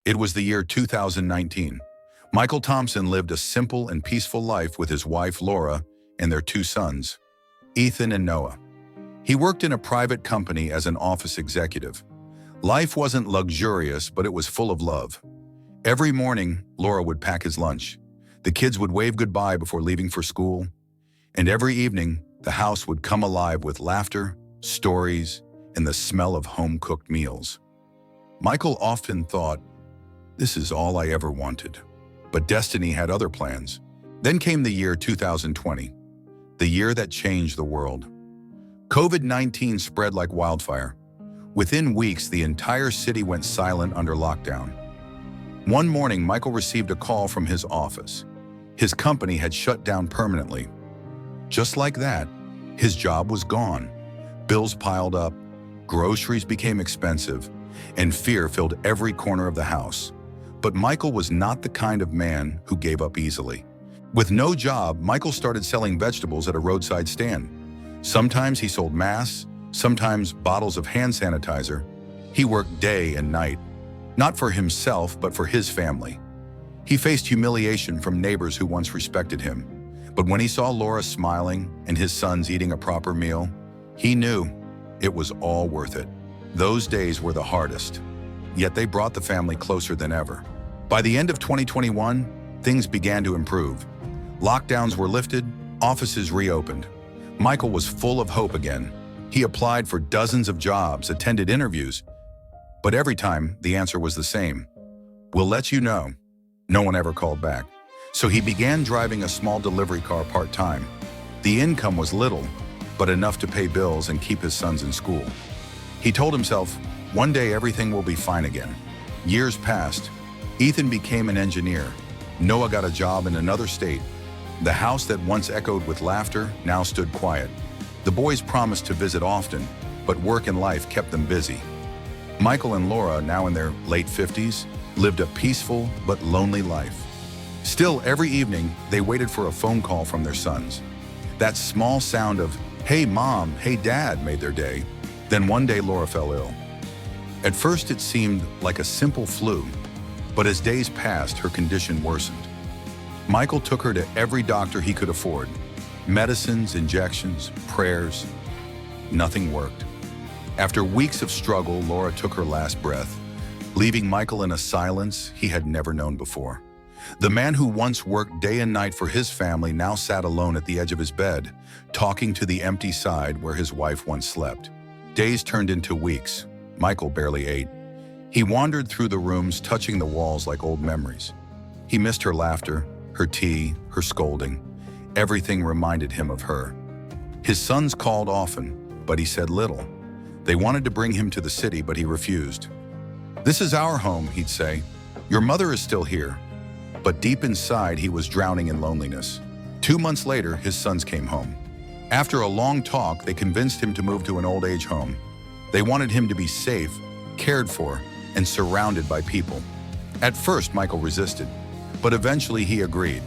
It was the year 2019. Michael Thompson lived a simple and peaceful life with his wife, Laura, and their two sons, Ethan and Noah. He worked in a private company as an office executive. Life wasn't luxurious, but it was full of love. Every morning, Laura would pack his lunch. The kids would wave goodbye before leaving for school. And every evening, the house would come alive with laughter, stories, and the smell of home-cooked meals. Michael often thought, "This is all I ever wanted." But destiny had other plans. Then came the year 2020, the year that changed the world. COVID-19 spread like wildfire. Within weeks, the entire city went silent under lockdown. One morning, Michael received a call from his office. His company had shut down permanently. Just like that, his job was gone. Bills piled up, groceries became expensive, and fear filled every corner of the house. But Michael was not the kind of man who gave up easily. With no job, Michael started selling vegetables at a roadside stand. Sometimes he sold masks, sometimes bottles of hand sanitizer. He worked day and night, not for himself, but for his family. He faced humiliation from neighbors who once respected him. But when he saw Laura smiling and his sons eating a proper meal, he knew it was all worth it. Those days were the hardest, yet they brought the family closer than ever. By the end of 2021, things began to improve. Lockdowns were lifted, offices reopened. Michael was full of hope again. He applied for dozens of jobs, attended interviews, but every time the answer was the same: "We'll let you know." No one ever called back. So he began driving a small delivery car part-time. The income was little, but enough to pay bills and keep his sons in school. He told himself, one day everything will be fine again. Years passed. Ethan became an engineer. Noah got a job in another state. The house that once echoed with laughter now stood quiet. The boys promised to visit often, but work and life kept them busy. Michael and Laura, now in their late 50s, lived a peaceful but lonely life. Still, every evening, they waited for a phone call from their sons. That small sound of, "Hey Mom, hey Dad," made their day. Then one day Laura fell ill. At first it seemed like a simple flu, but as days passed, her condition worsened. Michael took her to every doctor he could afford. Medicines, injections, prayers. Nothing worked. After weeks of struggle, Laura took her last breath, leaving Michael in a silence he had never known before. The man who once worked day and night for his family now sat alone at the edge of his bed, talking to the empty side where his wife once slept. Days turned into weeks. Michael barely ate. He wandered through the rooms, touching the walls like old memories. He missed her laughter, her tea, her scolding. Everything reminded him of her. His sons called often, but he said little. They wanted to bring him to the city, but he refused. "This is our home," he'd say. "Your mother is still here." But deep inside, he was drowning in loneliness. 2 months later, his sons came home. After a long talk, they convinced him to move to an old age home. They wanted him to be safe, cared for, and surrounded by people. At first, Michael resisted, but eventually he agreed.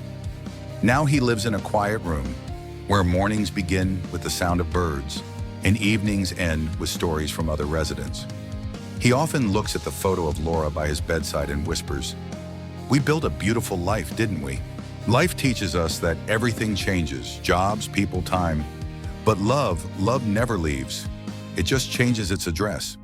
Now he lives in a quiet room, where mornings begin with the sound of birds, and evenings end with stories from other residents. He often looks at the photo of Laura by his bedside and whispers, "We built a beautiful life, didn't we?" Life teaches us that everything changes: jobs, people, time. But love never leaves. It just changes its address.